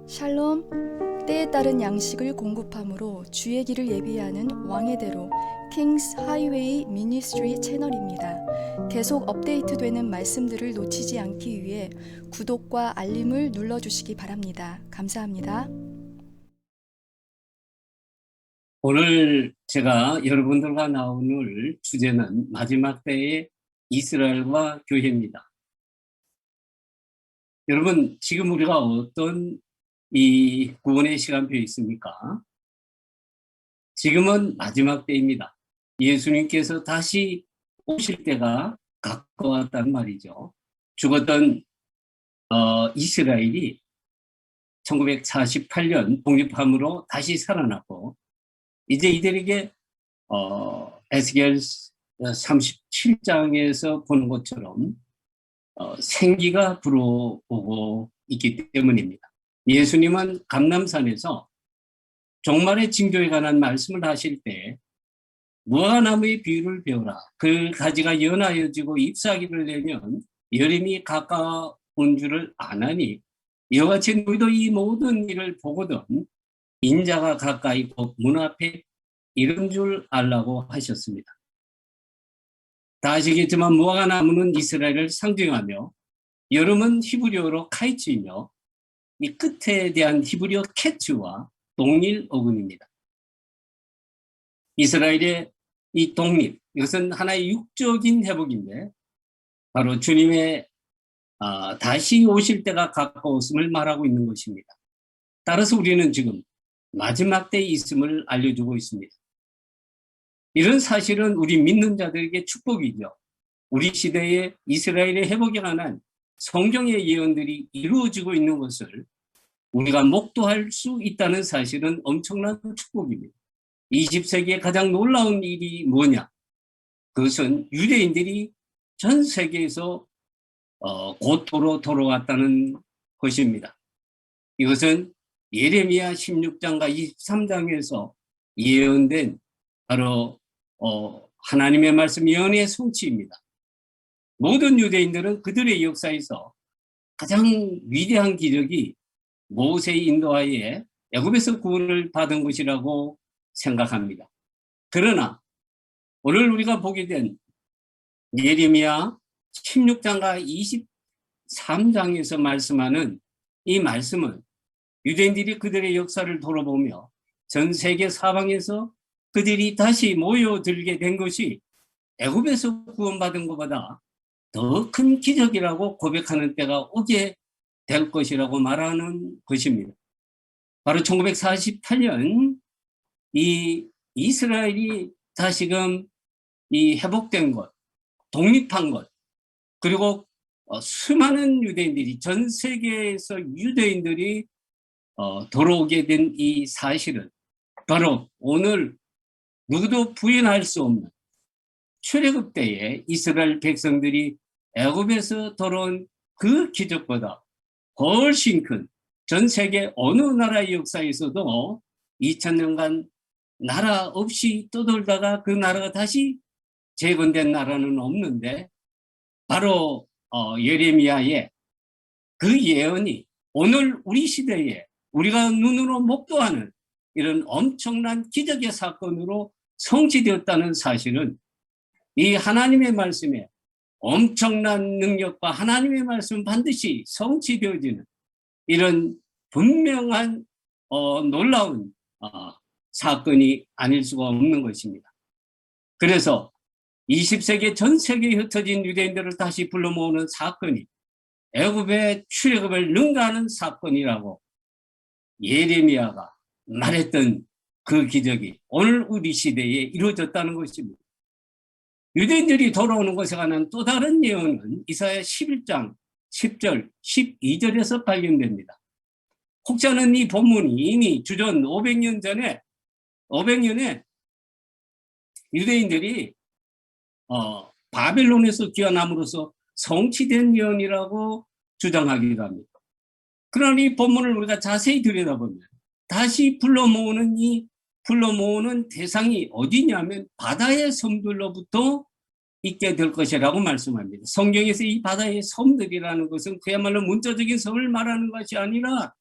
샬롬, 때에 따른 양식을 공급함으로 주의 길을 예비하는 왕의 대로 킹스 하이웨이 미니스트리 채널입니다. 계속 업데이트되는 말씀들을 놓치지 않기 위해 구독과 알림을 눌러주시기 바랍니다. 감사합니다. 오늘 제가 여러분들과 나눌 주제는 마지막 때의 이스라엘과 교회입니다. 여러분, 지금 우리가 어떤 이 구원의 시간표에 있습니까? 지금은 마지막 때입니다. 예수님께서 다시 오실 때가 가까웠단 말이죠. 죽었던 이스라엘이 1948년 독립함으로 다시 살아났고, 이제 이들에게 에스겔 37장에서 보는 것처럼 생기가 불어오고 있기 때문입니다. 예수님은 감람산에서 종말의 징조에 관한 말씀을 하실 때 무화과나무의 비유를 배우라. 그 가지가 연하여지고 잎사귀를 내면 여름이 가까운 줄을 아나니 이와 같이 너희도 이 모든 일을 보거든 인자가 가까이 곧 문 앞에 이른 줄 알라고 하셨습니다. 다 아시겠지만 무화과나무는 이스라엘을 상징하며 여름은 히브리어로 카이츠이며 이 끝에 대한 히브리어 캐츠와 동일 어근입니다. 이스라엘의 이 독립, 이것은 하나의 육적인 회복인데 바로 주님의 다시 오실 때가 가까웠음을 말하고 있는 것입니다. 따라서 우리는 지금 마지막 때에 있음을 알려주고 있습니다. 이런 사실은 우리 믿는 자들에게 축복이죠. 우리 시대에 이스라엘의 회복에 관한 성경의 예언들이 이루어지고 있는 것을 우리가 목도할 수 있다는 사실은 엄청난 축복입니다. 20세기의 가장 놀라운 일이 뭐냐? 그것은 유대인들이 전 세계에서 고토로 돌아왔다는 것입니다. 이것은 예레미야 16장과 23장에서 예언된 바로 하나님의 말씀 예언의 성취입니다. 모든 유대인들은 그들의 역사에서 가장 위대한 기적이 모세의 인도하에 애굽에서 구원을 받은 것이라고 생각합니다. 그러나 오늘 우리가 보게 된 예레미야 16장과 23장에서 말씀하는 이 말씀은 유대인들이 그들의 역사를 돌아보며 전 세계 사방에서 그들이 다시 모여들게 된 것이 애굽에서 구원받은 것보다 더 큰 기적이라고 고백하는 때가 오게 될 것이라고 말하는 것입니다. 바로 1948년 이 이스라엘이 다시금 이 회복된 것, 독립한 것, 그리고 수많은 유대인들이 전 세계에서 유대인들이 돌아오게 된 이 사실은 바로 오늘 누구도 부인할 수 없는 출애굽 때에 이스라엘 백성들이 애굽에서 돌아온 그 기적보다 훨씬 큰 전 세계 어느 나라의 역사에서도 2000년간 나라 없이 떠돌다가 그 나라가 다시 재건된 나라는 없는데 바로 예레미야의 그 예언이 오늘 우리 시대에 우리가 눈으로 목도하는 이런 엄청난 기적의 사건으로 성취되었다는 사실은 이 하나님의 말씀에 엄청난 능력과 하나님의 말씀 반드시 성취되어지는 이런 분명한 놀라운 사건이 아닐 수가 없는 것입니다. 그래서 20세기 전 세계에 흩어진 유대인들을 다시 불러 모으는 사건이 애굽의 출애굽을 능가하는 사건이라고 예레미야가 말했던 그 기적이 오늘 우리 시대에 이루어졌다는 것입니다. 유대인들이 돌아오는 것에 관한 또 다른 예언은 이사야 11장 10절, 12절에서 발견됩니다. 혹자는 이 본문이 이미 주전 500년에 유대인들이 바벨론에서 귀환함으로써 성취된 예언이라고 주장하기도 합니다. 그러나 이 본문을 우리가 자세히 들여다보면 다시 불러 모으는 대상이 어디냐면 바다의 섬들로부터 있게 될 것이라고 말씀합니다. 성경에서 이 바다의 섬들이라는 것은 그야말로 문자적인 섬을 말하는 것이 아니라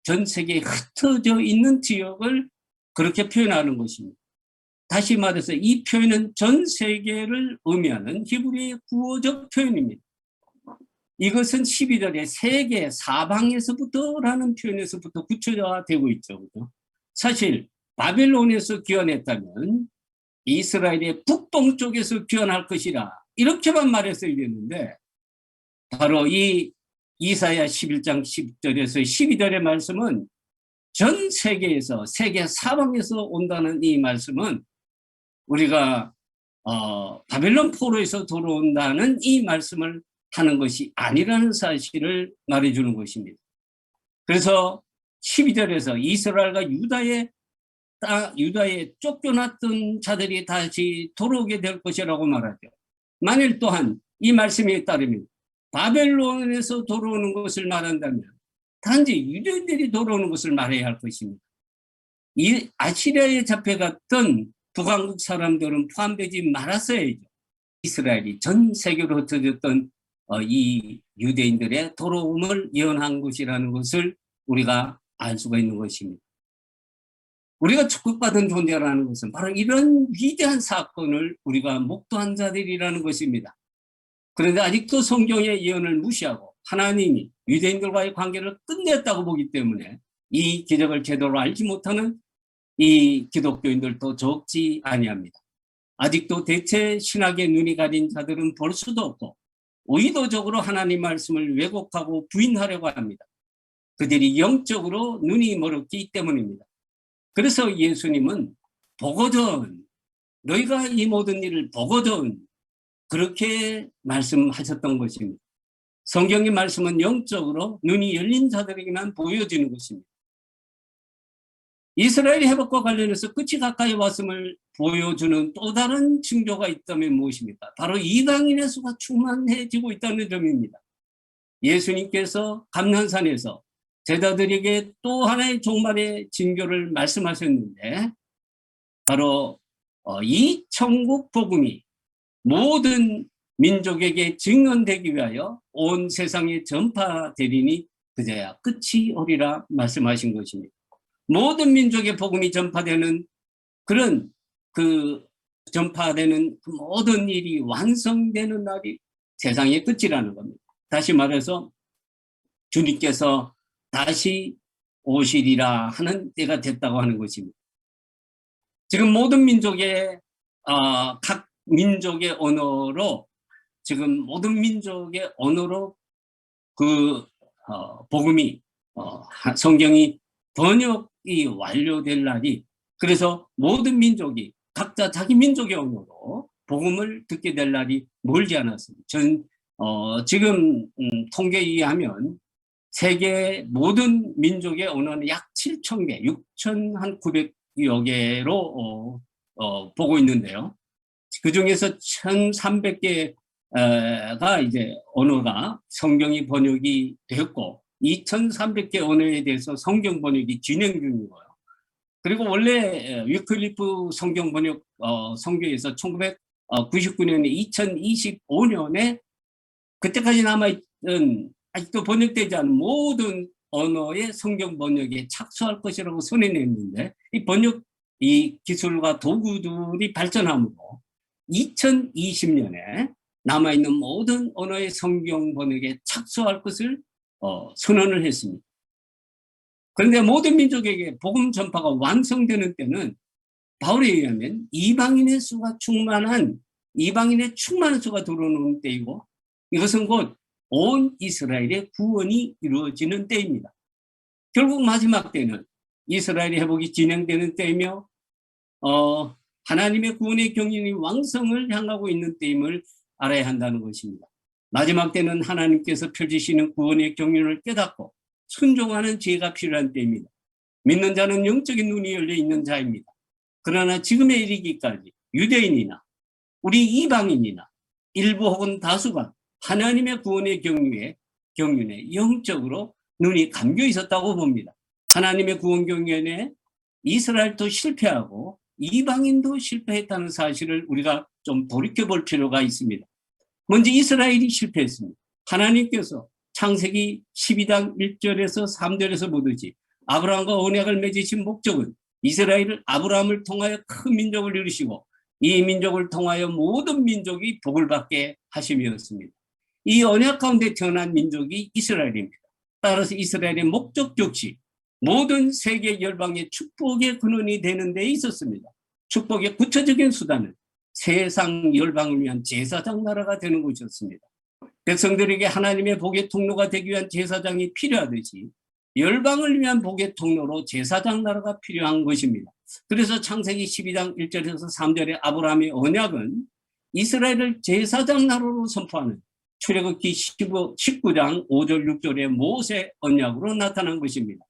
전 세계에 흩어져 있는 지역을 그렇게 표현하는 것입니다. 다시 말해서 이 표현은 전 세계를 의미하는 히브리의 구어적 표현입니다. 이것은 12절에 세계 사방에서부터라는 표현에서부터 구체화되고 있죠. 사실 바벨론에서 귀환했다면 이스라엘의 북동쪽에서 귀환할 것이라 이렇게만 말했어야 되는데 바로 이 이사야 11장 10절에서 12절의 말씀은 전 세계에서 세계 사방에서 온다는 이 말씀은 우리가 바벨론 포로에서 돌아온다는 이 말씀을 하는 것이 아니라는 사실을 말해주는 것입니다. 그래서 12절에서 이스라엘과 유다에 쫓겨났던 자들이 다시 돌아오게 될 것이라고 말하죠. 만일 또한 이 말씀에 따르면 바벨론에서 돌아오는 것을 말한다면 단지 유대인들이 돌아오는 것을 말해야 할 것입니다. 이 아시리아에 잡혀갔던 북왕국 사람들은 포함되지 말았어야죠. 이스라엘이 전 세계로 흩어졌던 이 유대인들의 돌아옴을 예언한 것이라는 것을 우리가 알 수가 있는 것입니다. 우리가 축복받은 존재라는 것은 바로 이런 위대한 사건을 우리가 목도한 자들이라는 것입니다. 그런데 아직도 성경의 예언을 무시하고 하나님이 유대인들과의 관계를 끝냈다고 보기 때문에 이 기적을 제대로 알지 못하는 이 기독교인들도 적지 아니합니다. 아직도 대체 신학의 눈이 가린 자들은 볼 수도 없고 의도적으로 하나님 말씀을 왜곡하고 부인하려고 합니다. 그들이 영적으로 눈이 멀었기 때문입니다. 그래서 예수님은 보거든, 너희가 이 모든 일을 보거든 그렇게 말씀하셨던 것입니다. 성경의 말씀은 영적으로 눈이 열린 자들에게만 보여지는 것입니다. 이스라엘의 회복과 관련해서 끝이 가까이 왔음을 보여주는 또 다른 징조가 있다면 무엇입니까? 바로 이방인의 수가 충만해지고 있다는 점입니다. 예수님께서 감난산에서 제자들에게 또 하나의 종말의 징조를 말씀하셨는데 바로 이 천국 복음이 모든 민족에게 증언되기 위하여 온 세상에 전파되리니 그제야 끝이 오리라 말씀하신 것입니다. 모든 민족의 복음이 전파되는 그런 전파되는 그 모든 일이 완성되는 날이 세상의 끝이라는 겁니다. 다시 말해서 주님께서 다시 오시리라 하는 때가 됐다고 하는 것입니다. 지금 모든 민족의 각 민족의 언어로 지금 모든 민족의 언어로 복음이 성경이 번역이 완료될 날이 그래서 모든 민족이 각자 자기 민족의 언어로 복음을 듣게 될 날이 멀지 않았습니다. 지금 통계에 의하면 세계 모든 민족의 언어는 약 7,000개, 6,900여 개로 보고 있는데요. 그 중에서 1,300개가 이제 언어가 성경이 번역이 되었고 2,300개 언어에 대해서 성경 번역이 진행 중이고요. 그리고 원래 위클리프 성경 번역 성경에서 1999년에 2025년에 그때까지 남아있던 아직도 번역되지 않은 모든 언어의 성경 번역에 착수할 것이라고 선언했는데 이 기술과 도구들이 발전함으로 2020년에 남아있는 모든 언어의 성경 번역에 착수할 것을 선언을 했습니다. 그런데 모든 민족에게 복음 전파가 완성되는 때는 바울에 의하면 이방인의 충만한 수가 들어오는 때이고 이것은 곧 온 이스라엘의 구원이 이루어지는 때입니다. 결국 마지막 때는 이스라엘의 회복이 진행되는 때이며 하나님의 구원의 경륜이 왕성을 향하고 있는 때임을 알아야 한다는 것입니다. 마지막 때는 하나님께서 펼치시는 구원의 경륜을 깨닫고 순종하는 지혜가 필요한 때입니다. 믿는 자는 영적인 눈이 열려 있는 자입니다. 그러나 지금에 이르기까지 유대인이나 우리 이방인이나 일부 혹은 다수가 하나님의 구원의 경륜에 영적으로 눈이 감겨 있었다고 봅니다. 하나님의 구원 경륜에 이스라엘도 실패하고 이방인도 실패했다는 사실을 우리가 좀 돌이켜볼 필요가 있습니다. 먼저 이스라엘이 실패했습니다. 하나님께서 창세기 12장 1절에서 3절에서 보듯이 아브라함과 언약을 맺으신 목적은 이스라엘을 아브라함을 통하여 큰 민족을 이루시고 이 민족을 통하여 모든 민족이 복을 받게 하심이었습니다. 이 언약 가운데 태어난 민족이 이스라엘입니다. 따라서 이스라엘의 목적 역시 모든 세계 열방의 축복의 근원이 되는 데 있었습니다. 축복의 구체적인 수단은 세상 열방을 위한 제사장 나라가 되는 것이었습니다. 백성들에게 하나님의 복의 통로가 되기 위한 제사장이 필요하듯이 열방을 위한 복의 통로로 제사장 나라가 필요한 것입니다. 그래서 창세기 12장 1절에서 3절의 아브라함의 언약은 이스라엘을 제사장 나라로 선포하는 출애굽기 19장 5절 6절의 모세 언약으로 나타난 것입니다.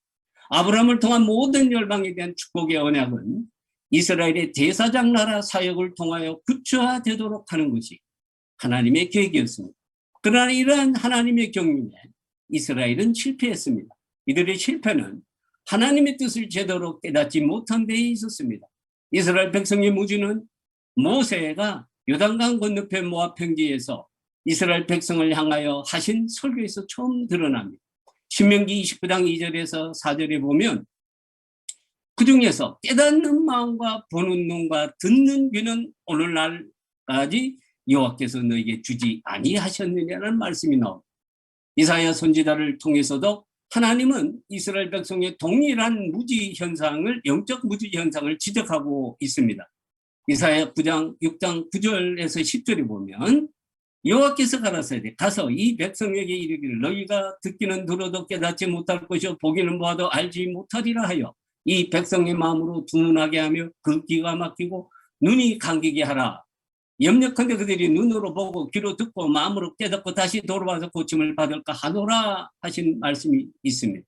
아브라함을 통한 모든 열방에 대한 축복의 언약은 이스라엘의 제사장 나라 사역을 통하여 구체화되도록 하는 것이 하나님의 계획이었습니다. 그러나 이러한 하나님의 경륜에 이스라엘은 실패했습니다. 이들의 실패는 하나님의 뜻을 제대로 깨닫지 못한 데에 있었습니다. 이스라엘 백성의 무지는 모세가 요단강 건너편 모압 평지에서 이스라엘 백성을 향하여 하신 설교에서 처음 드러납니다. 신명기 29장 2절에서 4절에 보면 그 중에서 깨닫는 마음과 보는 눈과 듣는 귀는 오늘날까지 여호와께서 너에게 주지 아니하셨느냐는 말씀이 나옵니다. 이사야 선지자를 통해서도 하나님은 이스라엘 백성의 동일한 무지 현상을, 영적 무지 현상을 지적하고 있습니다. 이사야 6장 9절에서 10절에 보면 여호와께서 가라사대 가서 이 백성에게 이르기를 너희가 듣기는 들어도 깨닫지 못할 것이요 보기는 보아도 알지 못하리라 하여 이 백성의 마음으로 두문하게 하며 그 귀가 막히고 눈이 감기게 하라. 염려컨대 그들이 눈으로 보고 귀로 듣고 마음으로 깨닫고 다시 돌아와서 고침을 받을까 하노라 하신 말씀이 있습니다.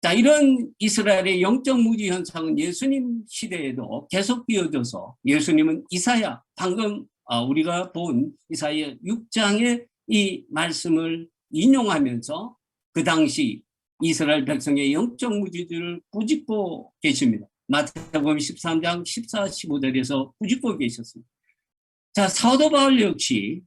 자, 이런 이스라엘의 영적 무지 현상은 예수님 시대에도 계속 이어져서 예수님은 이사야, 방금 우리가 본 이사야 6장의 이 말씀을 인용하면서 그 당시 이스라엘 백성의 영적 무지들을 꾸짖고 계십니다. 마태복음 13장 14, 15절에서 꾸짖고 계셨습니다. 자, 사도 바울 역시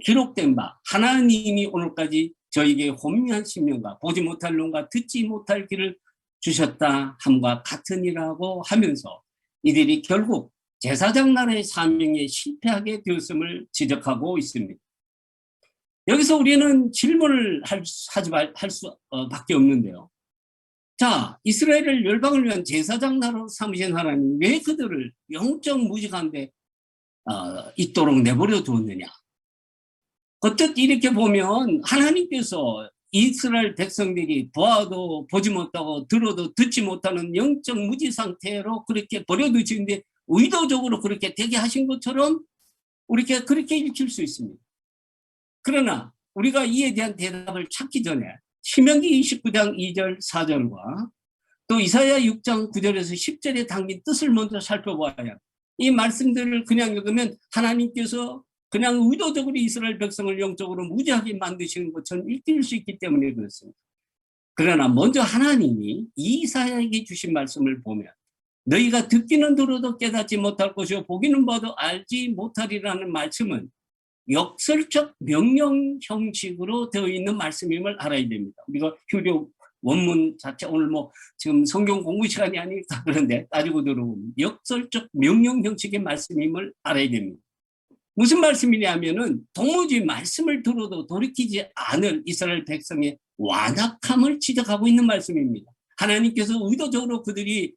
기록된 바 하나님이 오늘까지 저에게 혼미한 심령과 보지 못할 눈과 듣지 못할 귀를 주셨다 함과 같으니라고 하면서 이들이 결국 제사장 나라의 사명에 실패하게 되었음을 지적하고 있습니다. 여기서 우리는 질문을 할 수밖에 없는데요. 자, 이스라엘을 열방을 위한 제사장 나라로 삼으신 하나님 왜 그들을 영적 무지 가운데 있도록 내버려 두었느냐. 어떻게 이렇게 보면 하나님께서 이스라엘 백성들이 보아도 보지 못하고 들어도 듣지 못하는 영적 무지 상태로 그렇게 버려두시는데 의도적으로 그렇게 되게 하신 것처럼 우리가 그렇게 읽힐 수 있습니다. 그러나 우리가 이에 대한 대답을 찾기 전에 신명기 29장 2절 4절과 또 이사야 6장 9절에서 10절에 담긴 뜻을 먼저 살펴봐야 합니다. 이 말씀들을 그냥 읽으면 하나님께서 그냥 의도적으로 이스라엘 백성을 영적으로 무지하게 만드시는 것처럼 읽힐 수 있기 때문에 그렇습니다. 그러나 먼저 하나님이 이사야에게 주신 말씀을 보면 너희가 듣기는 들어도 깨닫지 못할 것이요 보기는 봐도 알지 못하리라는 말씀은 역설적 명령 형식으로 되어 있는 말씀임을 알아야 됩니다. 우리가 휴교 원문 자체 오늘 지금 성경 공부 시간이 아니니까 그런데 따지고 들어보면 역설적 명령 형식의 말씀임을 알아야 됩니다. 무슨 말씀이냐면은 도무지 말씀을 들어도 돌이키지 않을 이스라엘 백성의 완악함을 지적하고 있는 말씀입니다. 하나님께서 의도적으로 그들이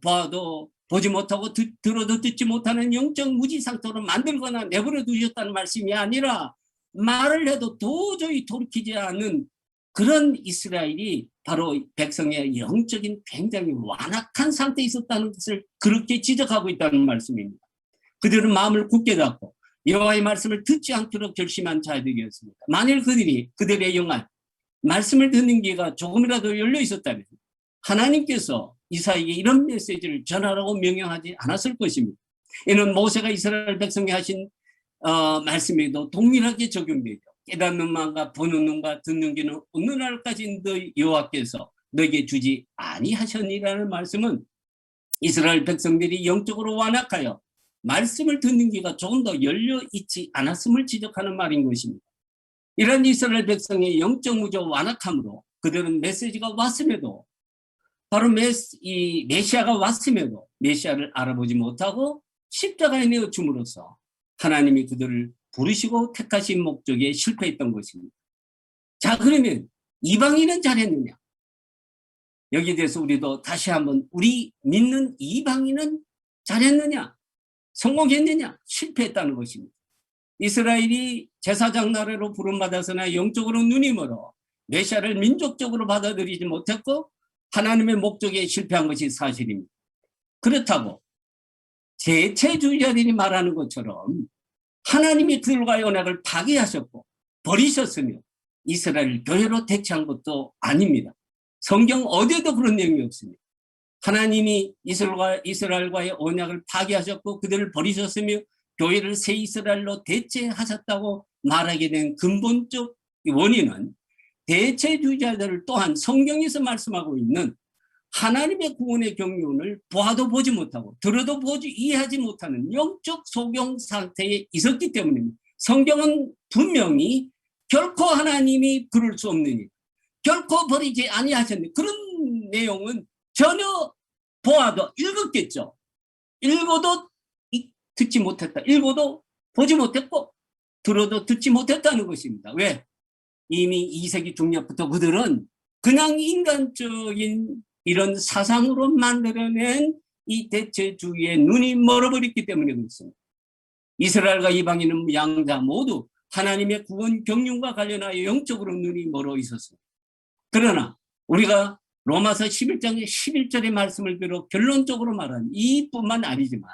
봐도 보지 못하고 들어도 듣지 못하는 영적 무지 상태로 만들거나 내버려 두셨다는 말씀이 아니라 말을 해도 도저히 돌이키지 않는 그런 이스라엘이 바로 백성의 영적인 굉장히 완악한 상태에 있었다는 것을 그렇게 지적하고 있다는 말씀입니다. 그들은 마음을 굳게 닫고 여호와의 말씀을 듣지 않도록 결심한 자들이었습니다. 만일 그들의 영안, 말씀을 듣는 귀가 조금이라도 열려 있었다면 하나님께서 이사야에게 이런 메시지를 전하라고 명령하지 않았을 것입니다. 이는 모세가 이스라엘 백성에 하신 말씀에도 동일하게 적용되죠. 깨닫는 마음과 보는 눈과 듣는 귀는 어느 날까지 너희 여호와께서 너에게 주지 아니하셨니라는 말씀은 이스라엘 백성들이 영적으로 완악하여 말씀을 듣는 귀가 조금 더 열려 있지 않았음을 지적하는 말인 것입니다. 이런 이스라엘 백성의 영적 무저 완악함으로 그들은 메시지가 왔음에도 바로 이 메시아가 왔음에도 메시아를 알아보지 못하고 십자가에 내어 줌으로써 하나님이 그들을 부르시고 택하신 목적에 실패했던 것입니다. 자, 그러면 이방인은 잘했느냐? 여기에 대해서 우리도 다시 한번 우리 믿는 이방인은 잘했느냐? 성공했느냐? 실패했다는 것입니다. 이스라엘이 제사장 나라로 부름받아서나 영적으로 눈이 멀어 메시아를 민족적으로 받아들이지 못했고 하나님의 목적에 실패한 것이 사실입니다. 그렇다고 대체주의자들이 말하는 것처럼 하나님이 그들과의 언약을 파기하셨고 버리셨으며 이스라엘 교회로 대체한 것도 아닙니다. 성경 어디에도 그런 내용이 없습니다. 하나님이 이스라엘과의 언약을 파기하셨고 그들을 버리셨으며 교회를 새 이스라엘로 대체하셨다고 말하게 된 근본적 원인은 대체주의자들 또한 성경에서 말씀하고 있는 하나님의 구원의 경륜을 보아도 보지 못하고 들어도 보지 이해하지 못하는 영적 소경 상태에 있었기 때문입니다. 성경은 분명히 결코 하나님이 그럴 수 없느니 결코 버리지 아니하셨느니 그런 내용은 전혀 보아도 읽었겠죠. 읽어도 듣지 못했다. 읽어도 보지 못했고 들어도 듣지 못했다는 것입니다. 왜? 이미 2세기 중葉부터 그들은 그냥 인간적인 이런 사상으로 만들어낸 이 대체주의에 눈이 멀어버렸기 때문에 그렇습니다. 이스라엘과 이방인은 양자 모두 하나님의 구원 경륜과 관련하여 영적으로 눈이 멀어 있었습니다. 그러나 우리가 로마서 11장의 11절의 말씀을 비롯 결론적으로 말한 이뿐만 아니지만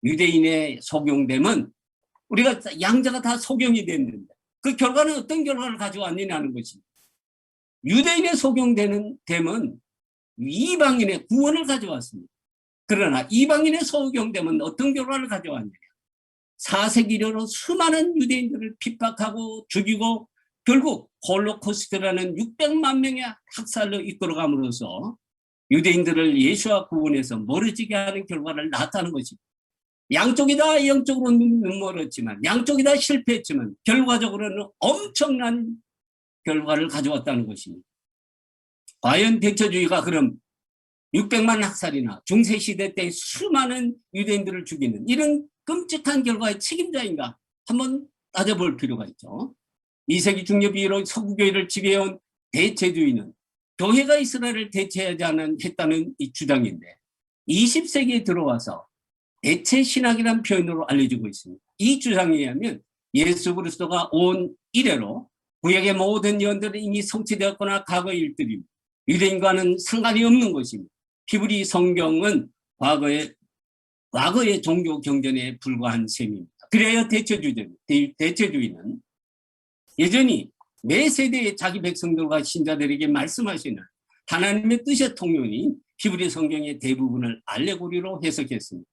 유대인의 속용됨은 우리가 양자가 다 속용이 됐는데 그 결과는 어떤 결과를 가져왔느냐는 것입니다. 유대인의 속용됨은 이방인의 구원을 가져왔습니다. 그러나 이방인의 속용됨은 어떤 결과를 가져왔느냐. 4세기료로 수많은 유대인들을 핍박하고 죽이고 결국 홀로코스트라는 600만 명의 학살로 이끌어감으로써 유대인들을 예수와 구원에서 멀어지게 하는 결과를 낳았다는 것입니다. 양쪽이 다 영적으로 눈 멀었지만 양쪽이 다 실패했지만 결과적으로는 엄청난 결과를 가져왔다는 것입니다. 과연 대체주의가 그럼 600만 학살이나 중세시대 때 수많은 유대인들을 죽이는 이런 끔찍한 결과의 책임자인가 한번 따져볼 필요가 있죠. 2세기 중엽 이후로 서구교회를 지배해온 대체주의는 교회가 이스라엘을 대체하지 했다는 이 주장인데 20세기에 들어와서 대체신학이라는 표현으로 알려지고 있습니다. 이 주장에 의하면 예수 그리스도가 온 이래로 구약의 모든 예언들은 이미 성취되었거나 과거의 일들입니다. 유대인과는 상관이 없는 것입니다. 히브리 성경은 과거의 종교 경전에 불과한 셈입니다. 그래야 대체주의는 여전히 매 세대의 자기 백성들과 신자들에게 말씀하시는 하나님의 뜻의 통용인 히브리 성경의 대부분을 알레고리로 해석했습니다.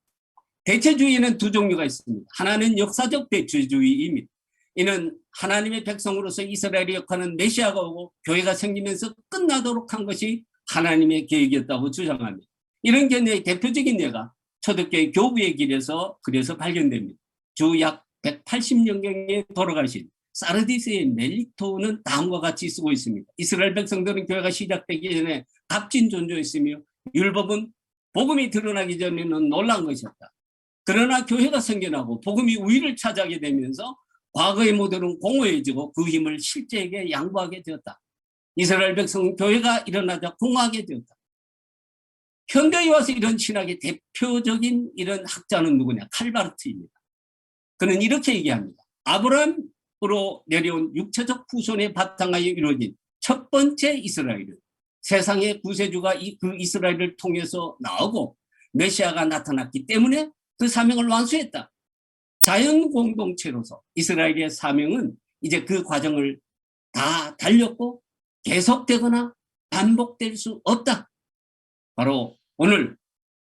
대체주의는 두 종류가 있습니다. 하나는 역사적 대체주의입니다. 이는 하나님의 백성으로서 이스라엘이 역할하는 메시아가 오고 교회가 생기면서 끝나도록 한 것이 하나님의 계획이었다고 주장합니다. 이런 견해의 대표적인 예가 초대교회 교부의 길에서 그래서 발견됩니다. 주 약 180년경에 돌아가신 사르디스의 멜리토는 다음과 같이 쓰고 있습니다. 이스라엘 백성들은 교회가 시작되기 전에 값진 존재였으며 율법은 복음이 드러나기 전에는 놀란 것이었다. 그러나 교회가 생겨나고 복음이 우위를 차지하게 되면서 과거의 모델은 공허해지고 그 힘을 실제에게 양보하게 되었다. 이스라엘 백성은 교회가 일어나자 공허하게 되었다. 현대에 와서 이런 신학의 대표적인 이런 학자는 누구냐? 칼바르트입니다. 그는 이렇게 얘기합니다. 아브라함으로 내려온 육체적 후손의 바탕하에 이루어진 첫 번째 이스라엘은 세상의 구세주가 그 이스라엘을 통해서 나오고 메시아가 나타났기 때문에 그 사명을 완수했다. 자연 공동체로서 이스라엘의 사명은 이제 그 과정을 다 달렸고 계속되거나 반복될 수 없다. 바로 오늘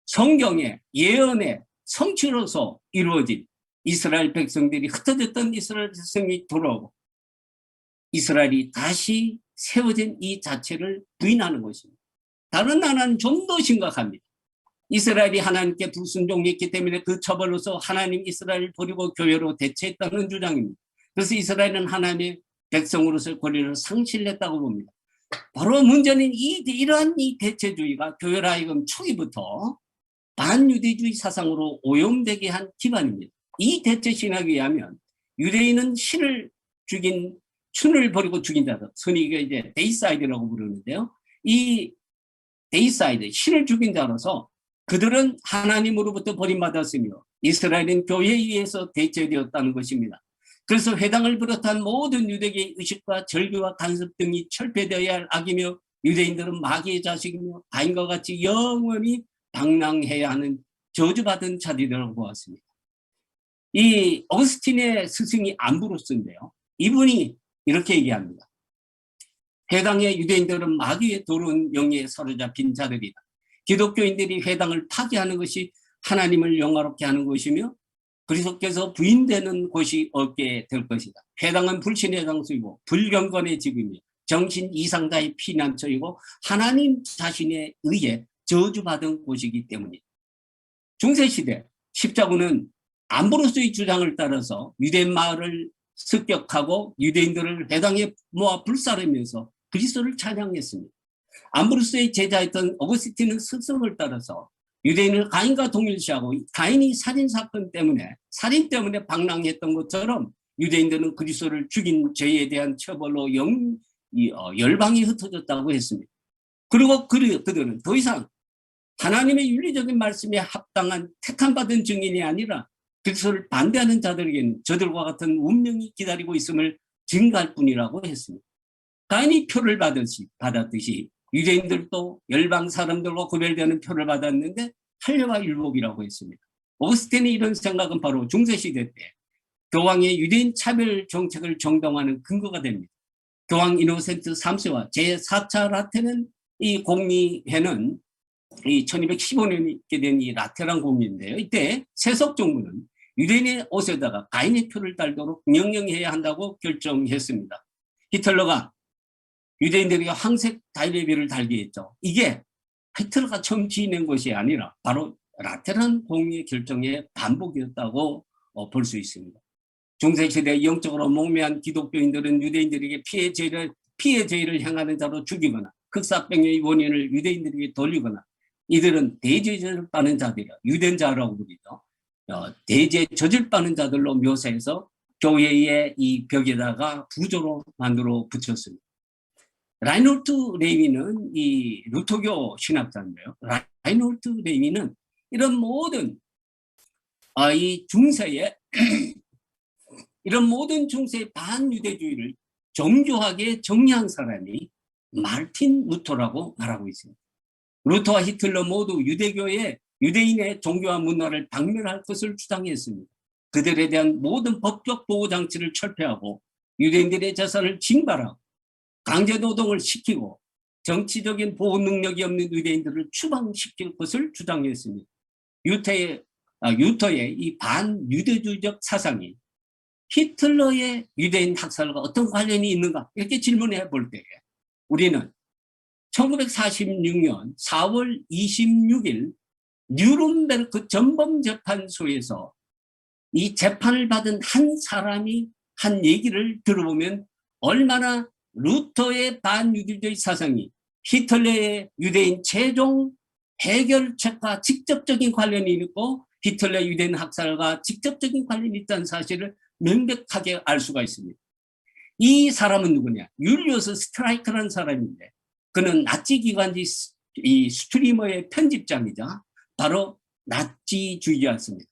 성경의 예언의 성취로서 이루어진 이스라엘 백성들이 흩어졌던 이스라엘 백성이 돌아오고 이스라엘이 다시 세워진 이 자체를 부인하는 것입니다. 다른 나라는 좀 더 심각합니다. 이스라엘이 하나님께 불순종했기 때문에 그 처벌로서 하나님 이스라엘을 버리고 교회로 대체했다는 주장입니다. 그래서 이스라엘은 하나님의 백성으로서의 권리를 상실했다고 봅니다. 바로 문제는 이러한 이 대체주의가 교회라 하여금 초기부터 반유대주의 사상으로 오염되게 한 기반입니다. 이 대체 신학에 의하면 유대인은 춘을 버리고 죽인 자들, 흔히 이제 데이사이드라고 부르는데요. 이 데이사이드, 신을 죽인 자로서 그들은 하나님으로부터 버림받았으며 이스라엘은 교회에 의해서 대체되었다는 것입니다. 그래서 회당을 비롯한 모든 유대계의 의식과 절규와 간섭 등이 철폐되어야 할 악이며 유대인들은 마귀의 자식이며 가인과 같이 영원히 방랑해야 하는 저주받은 자들이라고 보았습니다. 이 어거스틴의 스승이 암브로스인데요. 이분이 이렇게 얘기합니다. 회당의 유대인들은 마귀의 더러운 영에 사로잡힌 자들이다. 기독교인들이 회당을 파괴하는 것이 하나님을 영화롭게 하는 것이며 그리스도께서 부인되는 곳이 없게 될 것이다. 회당은 불신의 장소이고 불경건의 집이며 정신 이상자의 피난처이고 하나님 자신에 의해 저주받은 곳이기 때문이다. 중세시대 십자군은 암브로스의 주장을 따라서 유대인 마을을 습격하고 유대인들을 회당에 모아 불사르면서 그리스도를 찬양했습니다. 암브로스의 제자였던 어거스틴은 스승을 따라서 유대인을 가인과 동일시하고 가인이 살인 때문에 방랑했던 것처럼 유대인들은 그리스도를 죽인 죄에 대한 처벌로 열방이 흩어졌다고 했습니다. 그리고 그들은 더 이상 하나님의 윤리적인 말씀에 합당한 택함받은 증인이 아니라 그리스도를 반대하는 자들에게는 저들과 같은 운명이 기다리고 있음을 증가할 뿐이라고 했습니다. 가인이 표를 받았듯이 유대인들도 열방 사람들과 구별되는 표를 받았는데 할례와 율법이라고 했습니다. 오거스틴의 이런 생각은 바로 중세시대 때 교황의 유대인 차별 정책을 정당화하는 근거가 됩니다. 교황 이노센트 3세와 제4차 라테는 이 공리회는 이 1215년에 있게 된 이 라테란 공리인데요. 이때 세속 정부는 유대인의 옷에다가 가인의 표를 달도록 명령해야 한다고 결정했습니다. 히틀러가 유대인들에게 황색 다이레비를 달게 했죠. 이게 히틀러가 처음 지어낸 것이 아니라 바로 라테란 공리의 결정의 반복이었다고 볼 수 있습니다. 중세시대 영적으로 목매한 기독교인들은 유대인들에게 피해 죄를 행하는 자로 죽이거나 흑사병의 원인을 유대인들에게 돌리거나 이들은 대죄 저질받는 자들이야 유대인자라고 부르죠. 대죄 저질받는 자들로 묘사해서 교회의 이 벽에다가 부조로 만들어 붙였습니다. 라인홀트 레위는 이 루터교 신학자인데요. 라인홀트 레위는 이런 모든 이 중세의 이런 모든 중세의 반유대주의를 정교하게 정리한 사람이 마르틴 루터라고 말하고 있습니다. 루터와 히틀러 모두 유대인의 종교와 문화를 박멸할 것을 주장했습니다. 그들에 대한 모든 법적 보호장치를 철폐하고 유대인들의 재산을 징발하고 강제노동을 시키고 정치적인 보호 능력이 없는 유대인들을 추방시킬 것을 주장했습니다. 유터의 이 반유대주의적 사상이 히틀러의 유대인 학살과 어떤 관련이 있는가 이렇게 질문해 볼 때에 우리는 1946년 4월 26일 뉴른베르크 전범재판소에서 이 재판을 받은 한 사람이 한 얘기를 들어보면 얼마나 루터의 반유대주의 사상이 히틀러의 유대인 최종 해결책과 직접적인 관련이 있고 히틀러 유대인 학살과 직접적인 관련이 있다는 사실을 명백하게 알 수가 있습니다. 이 사람은 누구냐? 율리우스 스트라이크라는 사람인데 그는 나치 기관지 이 스트리머의 편집장이자 바로 나치주의자였습니다.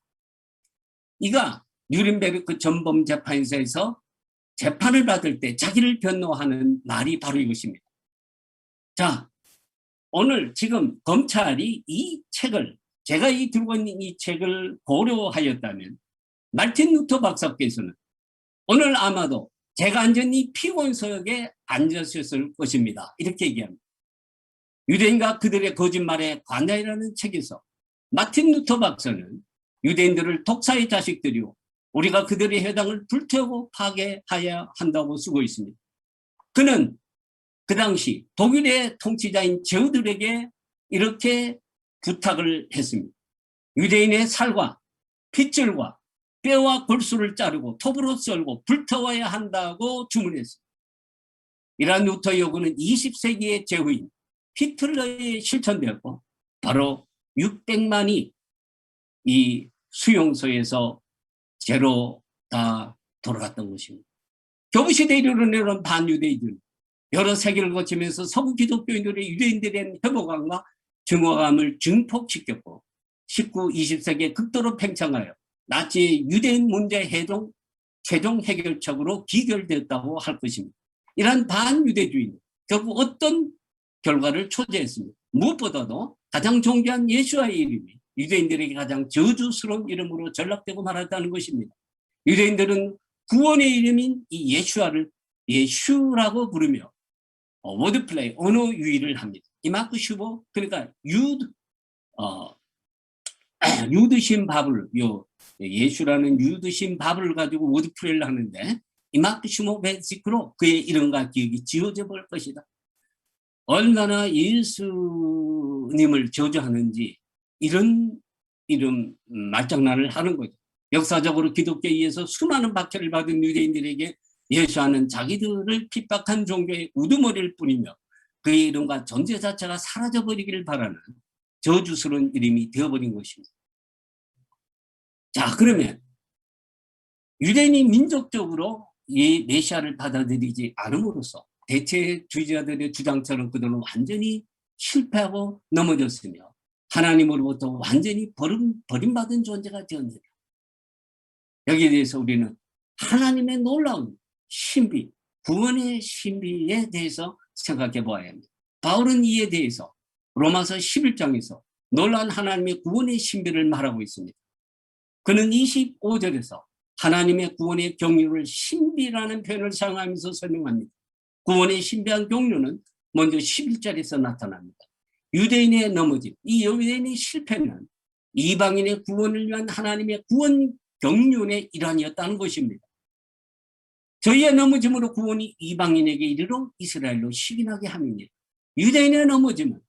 이가 뉴른베르크 전범 재판소에서 재판을 받을 때 자기를 변호하는 말이 바로 이것입니다. 자, 오늘 지금 검찰이 이 책을 제가 들고 있는 이 책을 고려하였다면 마르틴 루터 박사께서는 오늘 아마도 제가 앉은 이 피고인석에 앉으셨을 것입니다. 이렇게 얘기합니다. 유대인과 그들의 거짓말에 관하이라는 책에서 마틴 루터 박사는 유대인들을 독사의 자식들이요 우리가 그들의 회당을 불태우고 파괴하여야 한다고 쓰고 있습니다. 그는 그 당시 독일의 통치자인 제후들에게 이렇게 부탁을 했습니다. 유대인의 살과 핏줄과 뼈와 골수를 자르고 톱으로 썰고 불태워야 한다고 주문했습니다. 이러한 루터 요구는 20세기의 제후인 히틀러에 실천되었고 바로 600만이 이 수용소에서 죄로 다 돌아갔던 것입니다. 교부시대에 이르는 반유대인들, 여러 세계를 거치면서 서구 기독교인들의 유대인들의 회복감과 증오감을 증폭시켰고 19, 20세기에 극도로 팽창하여 나치의 유대인 문제 최종 해결책으로 기결되었다고 할 것입니다. 이러한 반유대주의는 결국 어떤 결과를 초래했습니다. 무엇보다도 가장 존귀한 예수와의 이름이 유대인들에게 가장 저주스러운 이름으로 전락되고 말았다는 것입니다. 유대인들은 구원의 이름인 이 예수와를 예슈라고 부르며 워드플레이, 언어 유희를 합니다. 이 마크 슈버, 그러니까 유드신 밥을, 예수라는 유드신 밥을 가지고 워드플레이를 하는데 이 마크 슈머 베시크로 그의 이름과 기억이 지어져 볼 것이다. 얼마나 예수님을 저주하는지 이런 이름 말장난을 하는 거죠. 역사적으로 기독교에 의해서 수많은 박해를 받은 유대인들에게 예수와는 자기들을 핍박한 종교의 우두머리를 뿌리며 그의 이름과 존재 자체가 사라져버리기를 바라는 저주스러운 이름이 되어버린 것입니다. 자, 그러면 유대인이 민족적으로 이 메시아를 받아들이지 않음으로써 대체주의자들의 주장처럼 그들은 완전히 실패하고 넘어졌으며 하나님으로부터 완전히 버림받은 존재가 되었느냐. 여기에 대해서 우리는 하나님의 놀라운 신비, 구원의 신비에 대해서 생각해 보아야 합니다. 바울은 이에 대해서 로마서 11장에서 놀라운 하나님의 구원의 신비를 말하고 있습니다. 그는 25절에서 하나님의 구원의 경륜을 신비라는 표현을 사용하면서 설명합니다. 구원의 신비한 경륜은 먼저 11절에서 나타납니다. 유대인의 넘어짐, 이 유대인의 실패는 이방인의 구원을 위한 하나님의 구원 경륜의 일환이었다는 것입니다. 저희의 넘어짐으로 구원이 이방인에게 이르러 이스라엘로 시인하게 함입니다. 유대인의 넘어짐은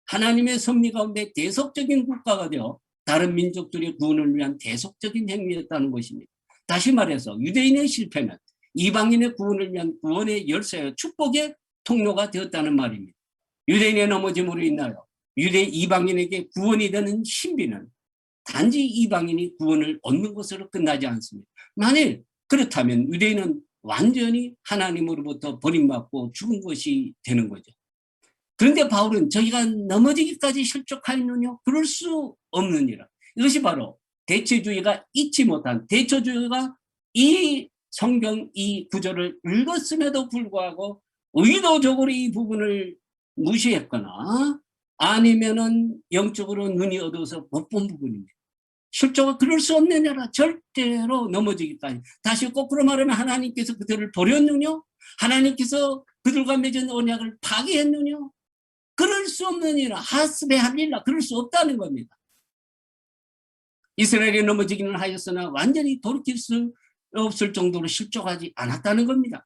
하나님의 섭리 가운데 대속적인 국가가 되어 다른 민족들의 구원을 위한 대속적인 행위였다는 것입니다. 다시 말해서 유대인의 실패는 이방인의 구원을 위한 구원의 열쇠와 축복의 통로가 되었다는 말입니다. 유대인의 넘어짐으로 인하여 이방인에게 구원이 되는 신비는 단지 이방인이 구원을 얻는 것으로 끝나지 않습니다. 만일 그렇다면 유대인은 완전히 하나님으로부터 버림받고 죽은 것이 되는 거죠. 그런데 바울은 저희가 넘어지기까지 실족하였느냐? 그럴 수 없느니라. 이것이 바로 대체주의가 잊지 못한, 대체주의가 이 성경 이 구절을 읽었음에도 불구하고 의도적으로 이 부분을 무시했거나 아니면은 영적으로 눈이 어두워서 못 본 부분입니다. 실제로 그럴 수 없느냐라. 절대로 넘어지기까지. 다시 거꾸로 말하면 하나님께서 그들을 버렸느냐? 하나님께서 그들과 맺은 언약을 파기했느냐? 그럴 수 없느니라. 하스베 할릴라. 그럴 수 없다는 겁니다. 이스라엘이 넘어지기는 하였으나 완전히 돌이킬 수 없을 정도로 실족하지 않았다는 겁니다.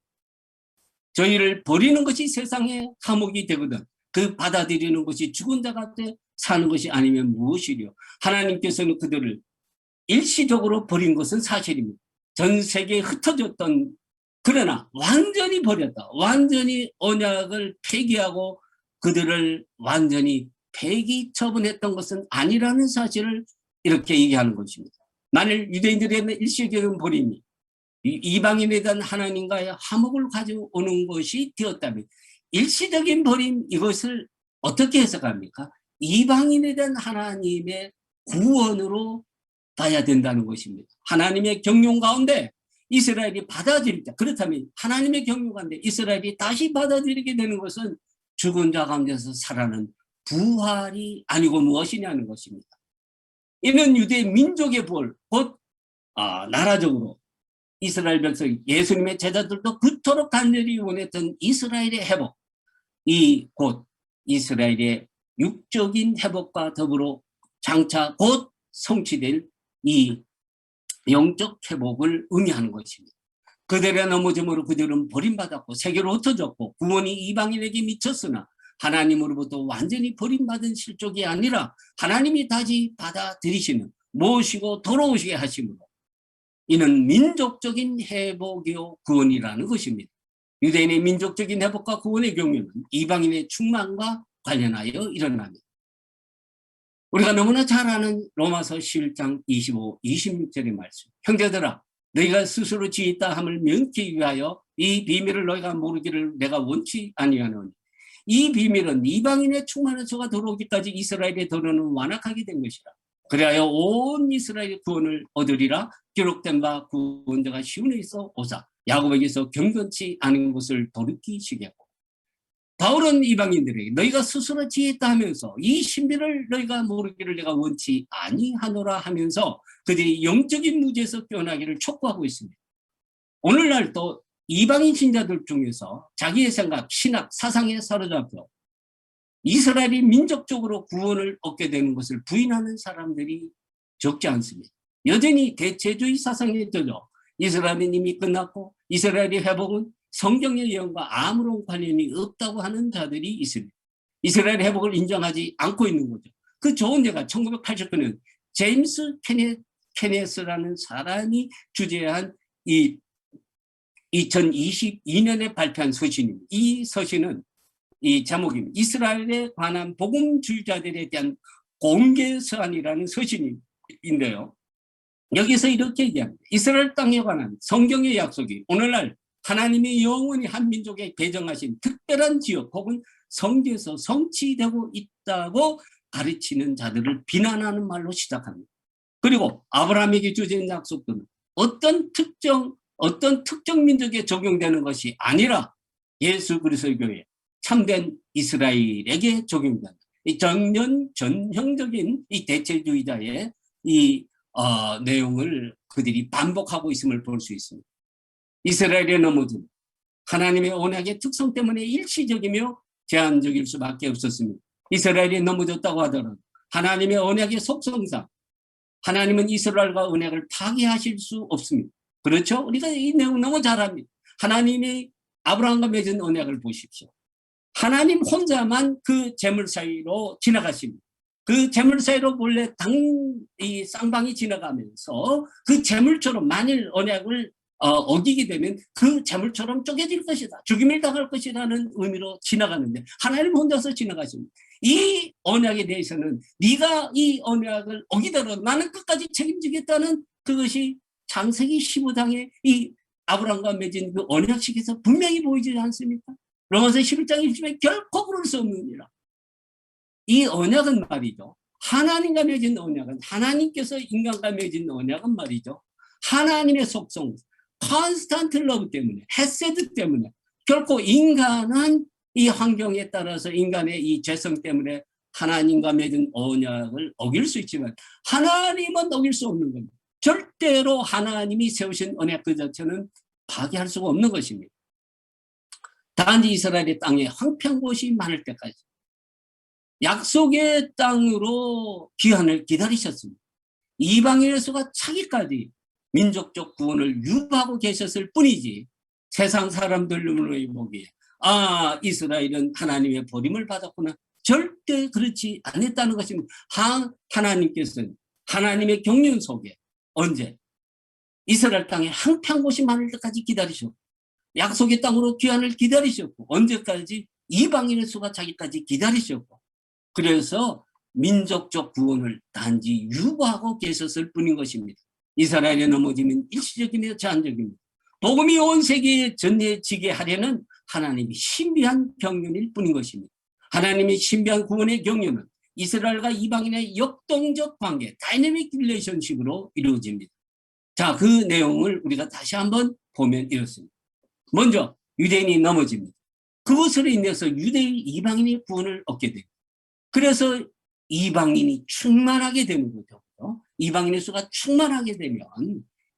저희를 버리는 것이 세상의 감옥이 되거든 그 받아들이는 것이 죽은 자가 돼 사는 것이 아니면 무엇이려. 하나님께서는 그들을 일시적으로 버린 것은 사실입니다. 전 세계에 흩어졌던, 그러나 완전히 버렸다. 완전히 언약을 폐기하고 그들을 완전히 폐기 처분했던 것은 아니라는 사실을 이렇게 얘기하는 것입니다. 만일 유대인들의 일시적인 버림이 이방인에 대한 하나님과의 화목을 가져오는 것이 되었다면 일시적인 버림, 이것을 어떻게 해석합니까? 이방인에 대한 하나님의 구원으로 봐야 된다는 것입니다. 하나님의 경륜 가운데 이스라엘이 받아들일 때, 그렇다면 하나님의 경륜 가운데 이스라엘이 다시 받아들이게 되는 것은 죽은 자 가운데서 살아나는 부활이 아니고 무엇이냐는 것입니다. 이는 유대 민족의 부활, 곧 나라적으로 이스라엘 백성, 예수님의 제자들도 그토록 간절히 원했던 이스라엘의 회복, 이 곧 이스라엘의 육적인 회복과 더불어 장차 곧 성취될 이 영적 회복을 의미하는 것입니다. 그들의 넘어짐으로 그들은 버림받았고 세계로 흩어졌고 구원이 이방인에게 미쳤으나 하나님으로부터 완전히 버림받은 실족이 아니라 하나님이 다시 받아들이시는, 모시고 돌아오시게 하심으로 이는 민족적인 회복이요 구원이라는 것입니다. 유대인의 민족적인 회복과 구원의 경우는 이방인의 충만과 관련하여 일어납니다. 우리가 너무나 잘 아는 로마서 11장 25, 26절의 말씀. 형제들아, 너희가 스스로 지었다 함을 명케 위하여 이 비밀을 너희가 모르기를 내가 원치 아니하노니. 이 비밀은 이방인의 충만한 저가 들어오기까지 이스라엘의 도로는 완악하게 된 것이라. 그리하여 온 이스라엘의 구원을 얻으리라. 기록된 바 구원자가 시온에 있어 오사 야곱에게서 경건치 않은 것을 돌이키시겠고. 바울은 이방인들에게 너희가 스스로 지었다 하면서 이 신비를 너희가 모르기를 내가 원치 아니하노라 하면서 그들이 영적인 무지에서 깨어나기를 촉구하고 있습니다. 오늘날 또 이방인 신자들 중에서 자기의 생각, 신학, 사상에 사로잡혀 이스라엘이 민족적으로 구원을 얻게 되는 것을 부인하는 사람들이 적지 않습니다. 여전히 대체주의 사상에 젖어 이스라엘은 이미 끝났고 이스라엘의 회복은 성경의 예언과 아무런 관련이 없다고 하는 자들이 있습니다. 이스라엘 회복을 인정하지 않고 있는 거죠. 그 좋은 예가 1989년 제임스 케네스라는 사람이 주재한 이 2022년에 발표한 서신입니다. 이 서신은 이 제목입니다. 이스라엘에 관한 복음주의자들에 대한 공개 서한이라는 서신인데요. 여기서 이렇게 얘기합니다. 이스라엘 땅에 관한 성경의 약속이 오늘날 하나님이 영원히 한 민족에 배정하신 특별한 지역 혹은 성지에서 성취되고 있다고 가르치는 자들을 비난하는 말로 시작합니다. 그리고 아브라함에게 주어진 약속들은 어떤 특정 민족에 적용되는 것이 아니라 예수 그리스도의 교회 참된 이스라엘에게 적용된다. 이 전형적인 이 대체주의자의 이 내용을 그들이 반복하고 있음을 볼 수 있습니다. 이스라엘의 넘어짐, 하나님의 언약의 특성 때문에 일시적이며 제한적일 수밖에 없었습니다. 이스라엘이 넘어졌다고 하더라도 하나님의 언약의 속성상 하나님은 이스라엘과 언약을 파괴하실 수 없습니다. 그렇죠? 우리가 이 내용 너무 잘 압니다. 하나님이 아브라함과 맺은 언약을 보십시오. 하나님 혼자만 그 재물 사이로 지나가십니다. 그 재물 사이로 몰래 이 쌍방이 지나가면서 그 재물처럼 만일 언약을 어기게 되면 그 재물처럼 쪼개질 것이다. 죽임을 당할 것이라는 의미로 지나가는데 하나님 혼자서 지나가십니다. 이 언약에 대해서는 네가 이 언약을 어기더라도 나는 끝까지 책임지겠다는 그것이 창세기 15장에 이 아브라함과 맺은 그 언약식에서 분명히 보이지 않습니까? 로마서 11장 1절에 결코 그럴 수 없느니라. 이 언약은 말이죠. 하나님과 맺은 언약은 하나님께서 인간과 맺은 언약은 말이죠. 하나님의 속성, 컨스탄트 러브 때문에, 헤세드 때문에 결코 인간은 이 환경에 따라서 인간의 이 죄성 때문에 하나님과 맺은 언약을 어길 수 있지만 하나님은 어길 수 없는 겁니다. 절대로 하나님이 세우신 언약 그 자체는 파괴할 수가 없는 것입니다. 단지 이스라엘의 땅에 황폐한 곳이 많을 때까지 약속의 땅으로 귀환을 기다리셨습니다. 이방인의 수가 차기까지 민족적 구원을 유보하고 계셨을 뿐이지 세상 사람들로 보기에 이스라엘은 하나님의 버림을 받았구나. 절대 그렇지 않았다는 것입니다. 하나님께서는 하나님의 경륜 속에 언제 이스라엘 땅에 황폐한 곳이 많을 때까지 기다리셨고 약속의 땅으로 귀환을 기다리셨고 언제까지 이방인의 수가 차기까지 기다리셨고 그래서 민족적 구원을 단지 유보하고 계셨을 뿐인 것입니다. 이스라엘의 넘어짐은 일시적이며 제한적입니다. 복음이 온 세계에 전해지게 하려는 하나님이 신비한 경륜일 뿐인 것입니다. 하나님의 신비한 구원의 경륜은 이스라엘과 이방인의 역동적 관계, 다이내믹 릴레이션십으로 이루어집니다. 자, 그 내용을 우리가 다시 한번 보면 이렇습니다. 먼저 유대인이 넘어집니다. 그것으로 인해서 유대인, 이방인이 구원을 얻게 됩니다. 그래서 이방인이 충만하게 되는 거죠. 이방인의 수가 충만하게 되면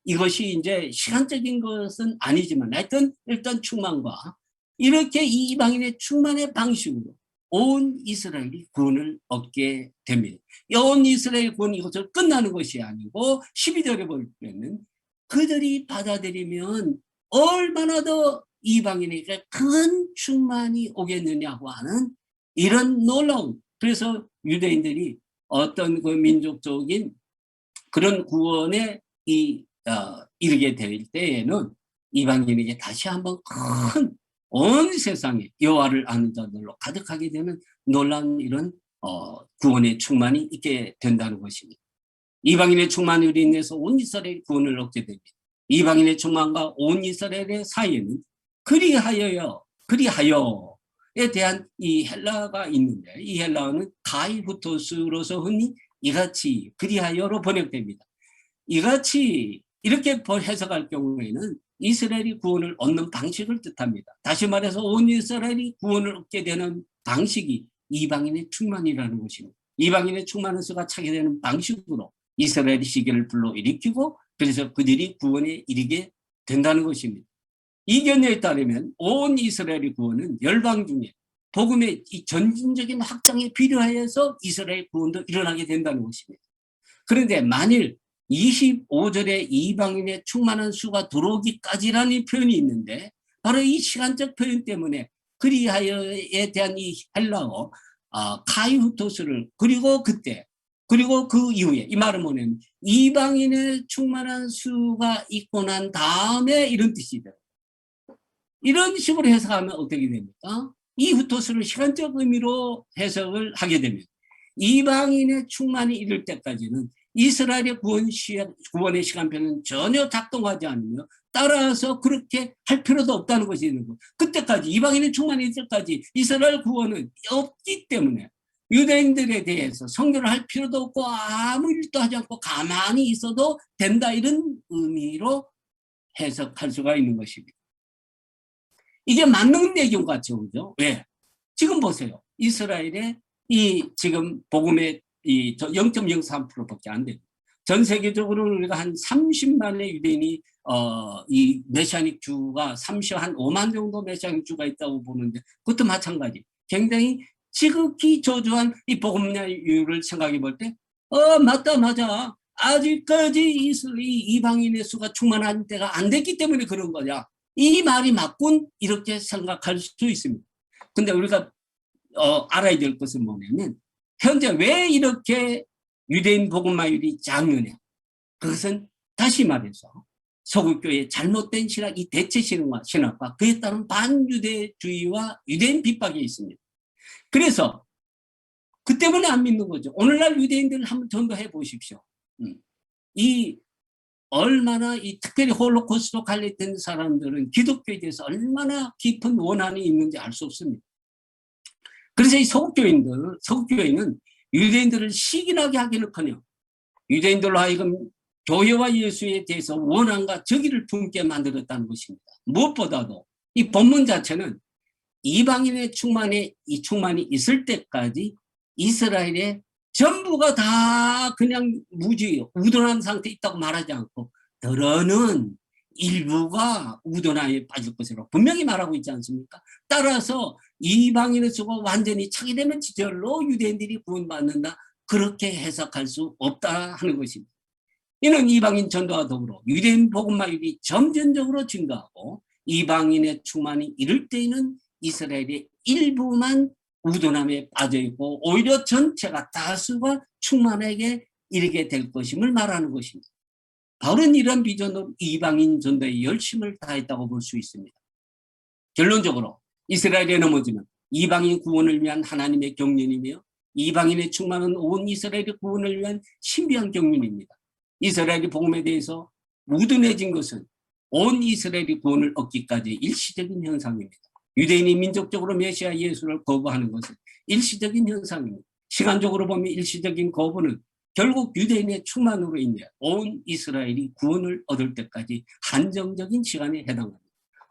이것이 이제 시간적인 것은 아니지만 하여튼 일단 충만과 이렇게 이방인의 충만의 방식으로 온 이스라엘이 구원을 얻게 됩니다. 온 이스라엘 구원이 이것을 끝나는 것이 아니고 12절에 볼 때는 그들이 받아들이면 얼마나 더 이방인에게 큰 충만이 오겠느냐고 하는 이런 놀라운, 그래서 유대인들이 어떤 그 민족적인 그런 구원에 이르게 될 때에는 이방인에게 다시 한번 큰 온 세상에 여호와를 아는 자들로 가득하게 되는 놀라운 이런 구원의 충만이 있게 된다는 것입니다. 이방인의 충만으로 인해서 온 이스라엘이 구원을 얻게 됩니다. 이방인의 충만과 온 이스라엘의 사이에는 그리하여에 대한 이 헬라가 있는데, 이 헬라어는 가이후토스로서 흔히 이같이 그리하여로 번역됩니다. 이같이 이렇게 해석할 경우에는 이스라엘이 구원을 얻는 방식을 뜻합니다. 다시 말해서 온 이스라엘이 구원을 얻게 되는 방식이 이방인의 충만이라는 것입니다. 이방인의 충만한 수가 차게 되는 방식으로 이스라엘이 시기를 불러일으키고, 그래서 그들이 구원에 이르게 된다는 것입니다. 이 견해에 따르면 온 이스라엘의 구원은 열방 중에 복음의 이 전진적인 확장에 필요하여서 이스라엘 구원도 일어나게 된다는 것입니다. 그런데 만일 25절에 이방인의 충만한 수가 들어오기까지라는 표현이 있는데, 바로 이 시간적 표현 때문에 그리하여에 대한 이 헬라어 카이후토스를 그리고 그때 그리고 그 이후에, 이 말은 뭐냐면 이방인의 충만한 수가 있고 난 다음에 이런 뜻이다. 이런 식으로 해석하면 어떻게 됩니까? 이 후토스를 시간적 의미로 해석을 하게 되면 이방인의 충만이 이를 때까지는 이스라엘의 구원의 시간표는 전혀 작동하지 않으며, 따라서 그렇게 할 필요도 없다는 것이 있는 거. 그때까지 이방인의 충만이 있을 때까지 이스라엘 구원은 없기 때문에 유대인들에 대해서 선교를 할 필요도 없고 아무 일도 하지 않고 가만히 있어도 된다, 이런 의미로 해석할 수가 있는 것입니다. 이게 맞는 내용 같죠, 그죠? 왜? 지금 보세요. 이스라엘의 이 지금 복음의 이 0.03%밖에 안 됩니다. 전 세계적으로 우리가 한 30만의 유대인이 이 메시아닉 주가 한 5만 정도 메시아닉 주가 있다고 보는데, 그것도 마찬가지. 굉장히 지극히 저조한 이 복음률을 생각해 볼 때, 맞아. 아직까지 이방인의 수가 충만한 때가 안 됐기 때문에 그런 거냐. 이 말이 맞군, 이렇게 생각할 수 있습니다. 근데 우리가 알아야 될 것은 뭐냐면, 현재 왜 이렇게 유대인 복음화율이 작느냐. 그것은 다시 말해서 서구교회의 잘못된 신학, 이 대체 신학과 그에 따른 반유대주의와 유대인 핍박이 있습니다. 그래서 그 때문에 안 믿는 거죠. 오늘날 유대인들을 한번 전도해 보십시오. 얼마나 특별히 홀로코스트 관련된 사람들은 기독교에 대해서 얼마나 깊은 원한이 있는지 알 수 없습니다. 그래서 이 서구교회는 유대인들을 시기나게 하기는커녕 유대인들로 하여금 교회와 예수에 대해서 원한과 적의를 품게 만들었다는 것입니다. 무엇보다도 이 본문 자체는 이방인의 충만이 있을 때까지 이스라엘의 전부가 다 그냥 우둔한 상태에 있다고 말하지 않고, 더러는 일부가 우둔함에 빠질 것이라고 분명히 말하고 있지 않습니까? 따라서 이방인의 수가 완전히 차게 되면 지절로 유대인들이 구원받는다, 그렇게 해석할 수 없다 하는 것입니다. 이는 이방인 전도와 더불어 유대인 복음화율이 점진적으로 증가하고 이방인의 충만이 이를 때에는 이스라엘의 일부만 우둔함에 빠져있고 오히려 전체가 다수가 충만하게 이르게 될 것임을 말하는 것입니다. 바울은 이런 비전으로 이방인 전도에 열심을 다했다고 볼 수 있습니다. 결론적으로 이스라엘에 넘어지면 이방인 구원을 위한 하나님의 경륜이며, 이방인의 충만은 온 이스라엘의 구원을 위한 신비한 경륜입니다. 이스라엘이 복음에 대해서 우둔해진 것은 온 이스라엘이 구원을 얻기까지 일시적인 현상입니다. 유대인이 민족적으로 메시아 예수를 거부하는 것은 일시적인 현상입니다. 시간적으로 보면 일시적인 거부는 결국 유대인의 충만으로 인해 온 이스라엘이 구원을 얻을 때까지 한정적인 시간에 해당합니다.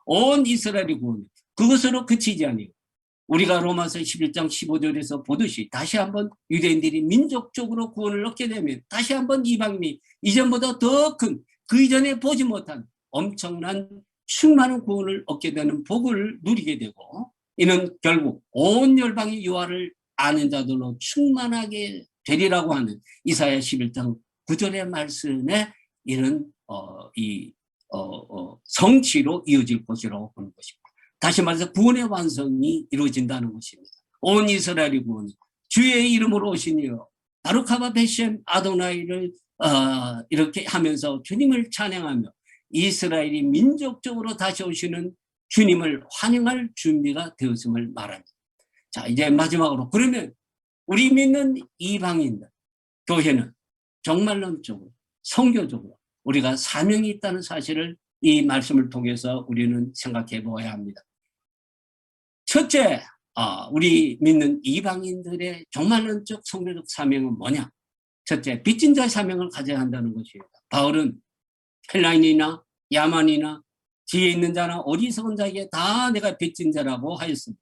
온 이스라엘의 구원, 그것으로 그치지 아니고 우리가 로마서 11장 15절에서 보듯이 다시 한번 유대인들이 민족적으로 구원을 얻게 되면 다시 한번 이방인이 이전보다 더 큰, 그 이전에 보지 못한 엄청난 충만한 구원을 얻게 되는 복을 누리게 되고, 이는 결국 온 열방의 여호와를 아는 자들로 충만하게 되리라고 하는 이사야 11장 9절의 말씀에 이런 성취로 이어질 것이라고 보는 것입니다. 다시 말해서 구원의 완성이 이루어진다는 것입니다. 온 이스라엘의 구원이 주의 이름으로 오시니요 바루카바 베셈 아도나이를 이렇게 하면서 주님을 찬양하며 이스라엘이 민족적으로 다시 오시는 주님을 환영할 준비가 되었음을 말합니다. 자, 이제 마지막으로 그러면 우리 믿는 이방인들, 교회는 정말론적으로 성교적으로 우리가 사명이 있다는 사실을 이 말씀을 통해서 우리는 생각해 보아야 합니다. 첫째, 우리 믿는 이방인들의 정말론적 성교적 사명은 뭐냐? 첫째, 빚진 자의 사명을 가져야 한다는 것입니다. 바울은 헬라인이나 야만이나 지혜 있는 자나 어리석은 자에게 다 내가 빚진 자라고 하였습니다.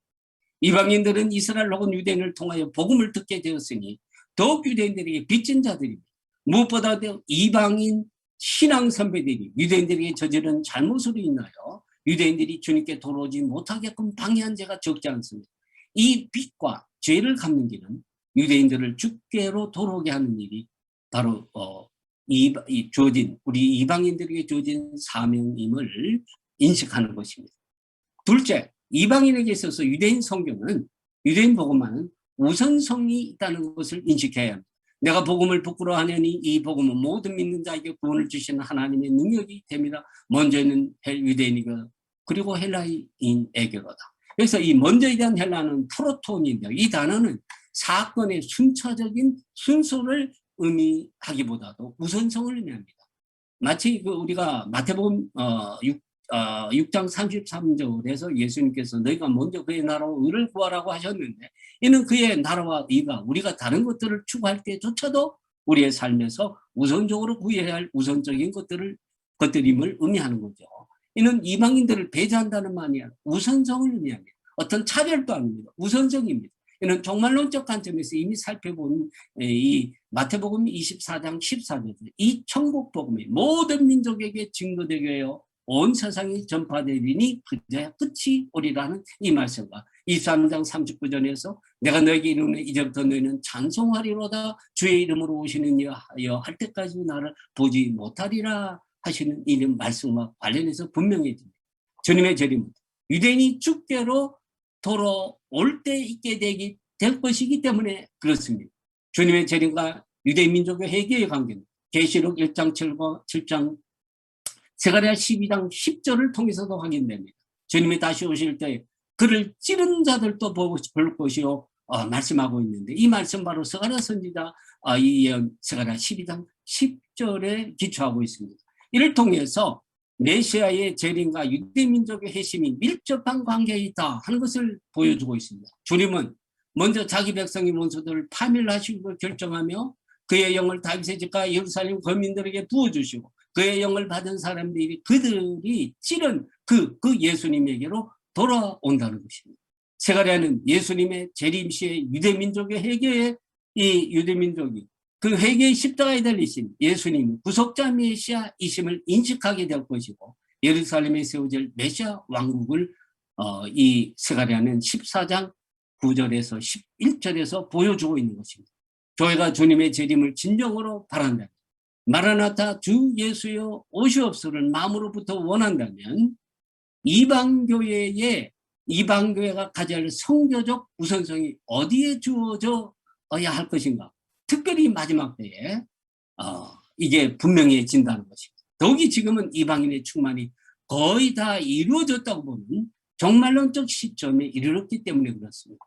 이방인들은 이스라엘 혹은 유대인을 통하여 복음을 듣게 되었으니 더욱 유대인들에게 빚진 자들입니다. 무엇보다도 이방인 신앙 선배들이 유대인들에게 저지른 잘못으로 인하여 유대인들이 주님께 돌아오지 못하게끔 방해한 죄가 적지 않습니다. 이 빚과 죄를 갚는 길은 유대인들을 주께로 돌아오게 하는 일이 바로 주어진 우리 이방인들에게 주어진 사명임을 인식하는 것입니다. 둘째, 이방인에게 있어서 유대인 성경은 유대인 복음만은 우선성이 있다는 것을 인식해야 합니다. 내가 복음을 부끄러워하냐니 이 복음은 모든 믿는 자에게 구원을 주시는 하나님의 능력이 됩니다. 먼저는 유대인이고 그리고 헬라인에게로다. 그래서 이 먼저에 대한 헬라는 프로톤인데요. 이 단어는 사건의 순차적인 순서를 의미하기보다도 우선성을 의미합니다. 마치 우리가 마태복음 6장 33절에서 예수님께서 너희가 먼저 그의 나라와 의를 구하라고 하셨는데, 이는 그의 나라와 의가 우리가 다른 것들을 추구할 때조차도 우리의 삶에서 우선적으로 구해야 할 우선적인 것들임을 의미하는 거죠. 이는 이방인들을 배제한다는 말이 아니라 우선성을 의미합니다. 어떤 차별도 아닙니다. 우선성입니다. 이는 종말론적 관점에서 이미 살펴본 이 마태복음 24장 14절, 이 천국복음이 모든 민족에게 증거되게 하여 온 세상이 전파되리니 그제야 끝이 오리라는 이 말씀과 23장 39절에서 내가 너에게 이르노니 이제부터 너희는 찬송하리로다 주의 이름으로 오시는 여하여 할 때까지 나를 보지 못하리라 하시는 이 말씀과 관련해서 분명해집니다. 주님의 재림은 유대인이 주께로 돌아올 때 있게 될 것이기 때문에 그렇습니다. 주님의 재림과 유대인 민족의 회개의 관계는 계시록 1장 7장 스가랴 12장 10절을 통해서도 확인됩니다. 주님이 다시 오실 때 그를 찌른 자들도 볼 것이요 말씀하고 있는데, 이 말씀 바로 스가랴 선지자 이 예언 스가랴 12장 10절에 기초하고 있습니다. 이를 통해서 메시아의 재림과 유대민족의 회심이 밀접한 관계에 있다 하는 것을 보여주고 있습니다. 주님은 먼저 자기 백성의 원수들을 파멸하시고 결정하며 그의 영을 다윗의 집과 예루살렘 거민들에게 부어주시고 그의 영을 받은 사람들이 그들이 찌른 그 예수님에게로 돌아온다는 것입니다. 스가랴는 예수님의 재림 시에 유대민족의 회개에 이 유대민족이 그 회개의 십자가에 달리신 예수님 구속자 메시아이심을 인식하게 될 것이고, 예루살렘에 세워질 메시아 왕국을 이 스가랴는 14장 9절에서 11절에서 보여주고 있는 것입니다. 교회가 주님의 재림을 진정으로 바란다면, 마라나타 주 예수여 오시옵소를 마음으로부터 원한다면 이방교회가 가져야 할 성교적 우선성이 어디에 주어져야 할 것인가, 특별히 마지막 때에 이게 분명해진다는 것입니다. 더욱이 지금은 이방인의 충만이 거의 다 이루어졌다고 보는 종말론적 시점에 이르렀기 때문에 그렇습니다.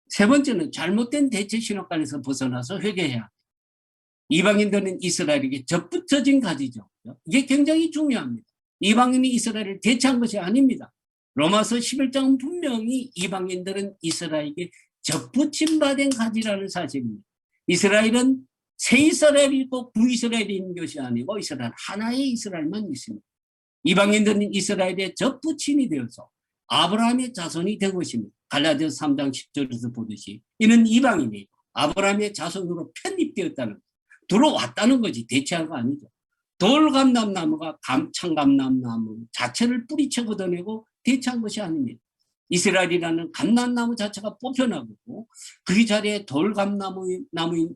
세 번째는 잘못된 대체 신학관에서 벗어나서 회개해야 합니다. 이방인들은 이스라엘에게 접붙여진 가지죠. 이게 굉장히 중요합니다. 이방인이 이스라엘을 대체한 것이 아닙니다. 로마서 11장은 분명히 이방인들은 이스라엘에게 접붙임 받은 가지라는 사실입니다. 이스라엘은 새 이스라엘이 있고 구이스라엘이 있는 것이 아니고 이스라엘 하나의 이스라엘만 있습니다. 이방인들은 이스라엘에 접붙임이 되어서 아브라함의 자손이 된 것입니다. 갈라디아서 3장 10절에서 보듯이 이는 이방인이 아브라함의 자손으로 편입되었다는, 들어왔다는 거지 대체한 거 아니죠. 돌감람나무가 참감람나무 자체를 뿌리채 걷어내고 대체한 것이 아닙니다. 이스라엘이라는 감람나무 자체가 뽑혀나고 그 자리에 돌감나무인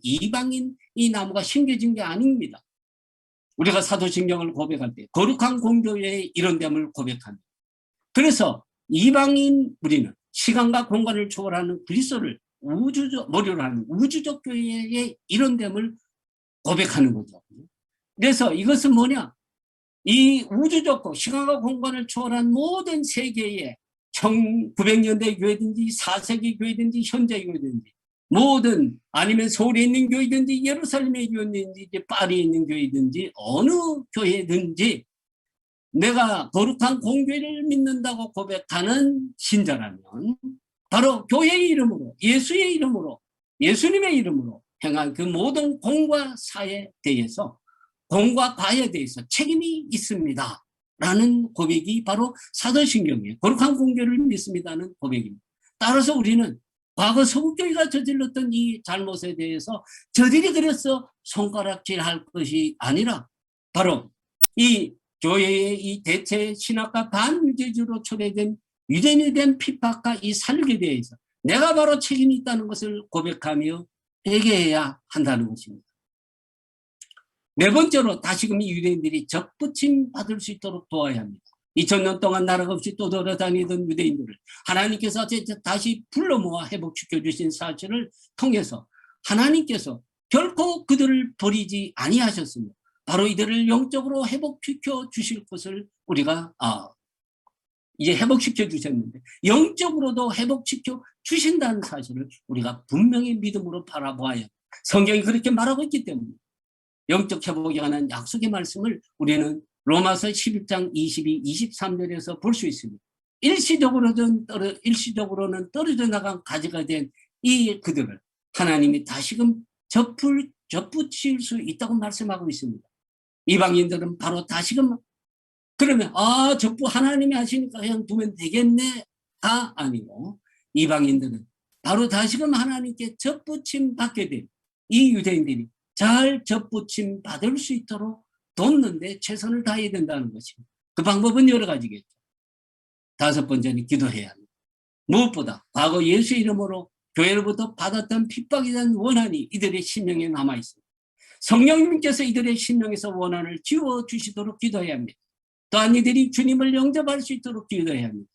이방인 이 나무가 심겨진 게 아닙니다. 우리가 사도신경을 고백할 때 거룩한 공교회의 이런됨을 고백합니다. 그래서 이방인 우리는 시간과 공간을 초월하는 그리스도를 머리로 하는 우주적 교회의 이런됨을 고백하는 거죠. 그래서 이것은 뭐냐? 이 우주적 시간과 공간을 초월한 모든 세계의 1900년대 교회든지 4세기 교회든지 현재 교회든지 모든 아니면 서울에 있는 교회든지 예루살렘에 교회든지 파리에 있는 교회든지 어느 교회든지 내가 거룩한 공교회를 믿는다고 고백하는 신자라면 바로 교회의 이름으로 예수의 이름으로 예수님의 이름으로 행한 그 모든 공과 사에 대해서 공과 과에 대해서 책임이 있습니다 라는 고백이 바로 사도신경이에요. 거룩한 공교를 믿습니다는 고백입니다. 따라서 우리는 과거 서구교회가 저질렀던 이 잘못에 대해서 저들이 그래서 손가락질할 것이 아니라 바로 이 교회의 이 대체 신학과 반유대주로 초래된 유대인에 대한 핍박과 이 살육에 대해서 내가 바로 책임이 있다는 것을 고백하며 회개해야 한다는 것입니다. 네 번째로 다시금 이 유대인들이 접붙임 받을 수 있도록 도와야 합니다. 2000년 동안 나라가 없이 또 돌아다니던 유대인들을 하나님께서 다시 불러 모아 회복시켜 주신 사실을 통해서 하나님께서 결코 그들을 버리지 아니하셨습니다. 바로 이들을 영적으로 회복시켜 주실 것을 우리가 이제 회복시켜 주셨는데 영적으로도 회복시켜 주신다는 사실을 우리가 분명히 믿음으로 바라보아야 합니다. 성경이 그렇게 말하고 있기 때문에 영적 회복에 관한 약속의 말씀을 우리는 로마서 11장 22, 23절에서 볼 수 있습니다. 일시적으로는 떨어져 나간 가지가 된 이 그들을 하나님이 다시금 접붙일 수 있다고 말씀하고 있습니다. 이방인들은 바로 다시금 그러면 접부 하나님이 하시니까 그냥 두면 되겠네가 아니고 이방인들은 바로 다시금 하나님께 접붙임 받게 된 이 유대인들이 잘 접붙임 받을 수 있도록 돕는데 최선을 다해야 된다는 것입니다. 그 방법은 여러 가지겠죠. 다섯 번째는 기도해야 합니다. 무엇보다 과거 예수 이름으로 교회로부터 받았던 핍박에 대한 원한이 이들의 심령에 남아있습니다. 성령님께서 이들의 심령에서 원한을 지워주시도록 기도해야 합니다. 또한 이들이 주님을 영접할 수 있도록 기도해야 합니다.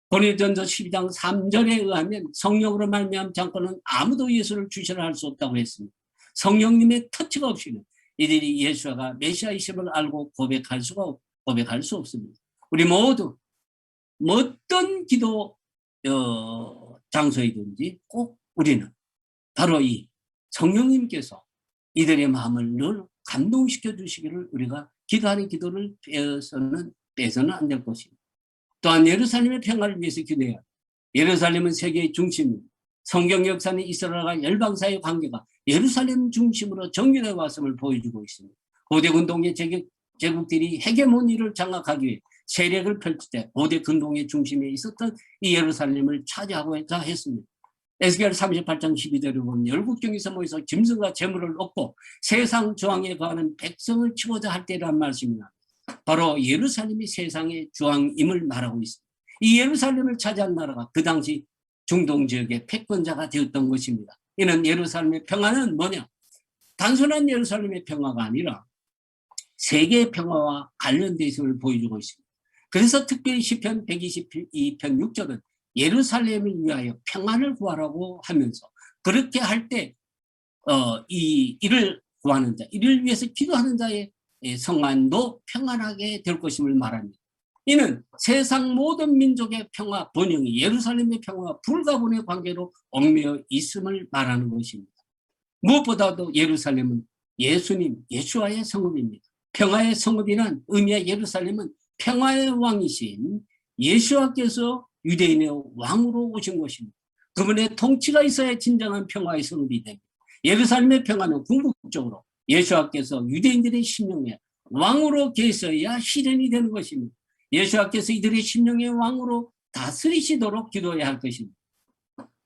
고린도전서 12장 3절에 의하면 성령으로 말미암은 자고는 아무도 예수를 주시라 할 수 없다고 했습니다. 성령님의 터치가 없이는 이들이 예수가 메시아이심을 알고 고백할 수 없습니다. 우리 모두 어떤 기도 장소이든지 꼭 우리는 바로 이 성령님께서 이들의 마음을 늘 감동시켜 주시기를 우리가 기도하는 기도를 빼서는 안 될 것입니다. 또한 예루살렘의 평화를 위해서 기도해야 합니다. 예루살렘은 세계의 중심입니다. 성경 역사는 이스라엘과 열방사의 관계가 예루살렘 중심으로 정렬해 왔음을 보여주고 있습니다. 고대 근동의 제국들이 헤게모니를 장악하기 위해 세력을 펼칠 때 고대 근동의 중심에 있었던 이 예루살렘을 차지하고자 했습니다. 에스겔 38장 12절을 보면 열국경에서 모여서 짐승과 재물을 얻고 세상 저항에 거하는 백성을 치고자 할 때란 말씀입니다. 바로 예루살렘이 세상의 주왕임을 말하고 있습니다. 이 예루살렘을 차지한 나라가 그 당시 중동 지역의 패권자가 되었던 것입니다. 이는 예루살렘의 평화는 뭐냐? 단순한 예루살렘의 평화가 아니라 세계의 평화와 관련되어 있음을 보여주고 있습니다. 그래서 특별히 시편 122편 6절은 예루살렘을 위하여 평안을 구하라고 하면서 그렇게 할 때 이를 구하는 자, 이를 위해서 기도하는 자의 성안도 평안하게 될 것임을 말합니다. 이는 세상 모든 민족의 평화 번영이 예루살렘의 평화와 불가분의 관계로 얽매여 있음을 말하는 것입니다. 무엇보다도 예루살렘은 예수님, 예수와의 성읍입니다. 평화의 성읍이란 의미의 예루살렘은 평화의 왕이신 예수와께서 유대인의 왕으로 오신 것입니다. 그분의 통치가 있어야 진정한 평화의 성읍이 됩니다. 예루살렘의 평화는 궁극적으로 예수와께서 유대인들의 심령에 왕으로 계셔야 실현이 되는 것입니다. 예수와께서 이들의 심령의 왕으로 다스리시도록 기도해야 할 것입니다.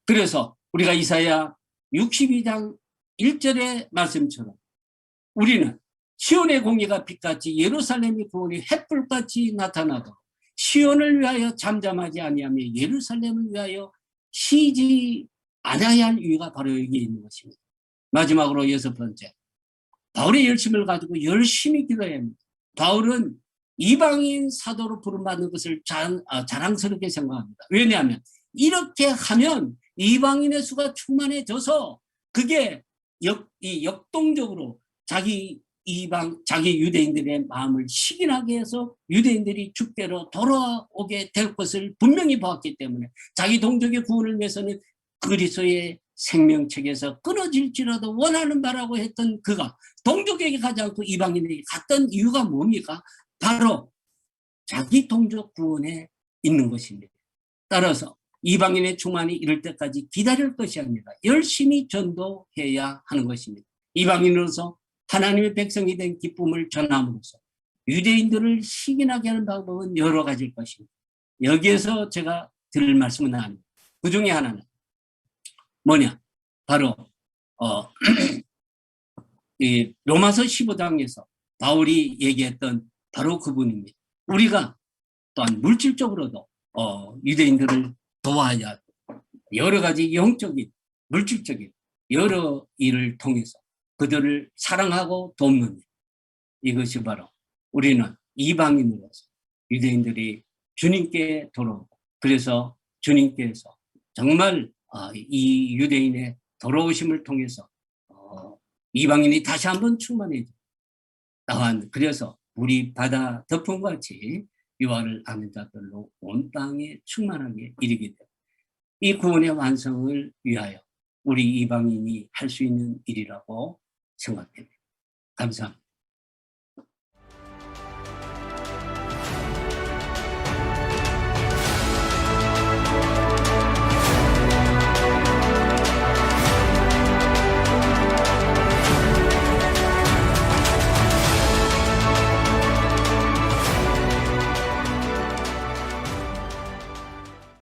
그래서 우리가 이사야 62장 1절의 말씀처럼 우리는 시온의 공의가 빛같이 예루살렘의 구원이 햇불같이 나타나도록 시온을 위하여 잠잠하지 아니하며 예루살렘을 위하여 쉬지 않아야 할 이유가 바로 여기에 있는 것입니다. 마지막으로 여섯 번째, 바울의 열심을 가지고 열심히 기도해야 합니다. 바울은 이방인 사도로 부름받는 것을 자랑스럽게 생각합니다. 왜냐하면 이렇게 하면 이방인의 수가 충만해져서 그게 역동적으로 자기 자기 유대인들의 마음을 식인하게 해서 유대인들이 주께로 돌아오게 될 것을 분명히 보았기 때문에 자기 동족의 구원을 위해서는 그리스도의 생명책에서 끊어질지라도 원하는 바라고 했던 그가 동족에게 가지 않고 이방인에게 갔던 이유가 뭡니까? 바로 자기 동족 구원에 있는 것입니다. 따라서 이방인의 충만이 이를 때까지 기다릴 것이 아니라 열심히 전도해야 하는 것입니다. 이방인으로서 하나님의 백성이 된 기쁨을 전함으로써 유대인들을 식인하게 하는 방법은 여러 가지일 것입니다. 여기에서 제가 드릴 말씀은 아닙니다. 그 중에 하나는 뭐냐? 바로 이 로마서 15장에서 바울이 얘기했던 바로 그분입니다. 우리가 또한 물질적으로도 유대인들을 도와야 하고 여러 가지 영적인, 물질적인 여러 일을 통해서 그들을 사랑하고 돕는 일. 이것이 바로 우리는 이방인으로서 유대인들이 주님께 돌아오고 그래서 주님께서 정말 이 유대인의 돌아오심을 통해서 이방인이 다시 한번 충만해져 나왔는데 그래서 우리 바다 덮음과 같이 유아를 아는 자들로 온 땅에 충만하게 이르게 됩니다. 이 구원의 완성을 위하여 우리 이방인이 할 수 있는 일이라고 생각됩니다. 감사합니다.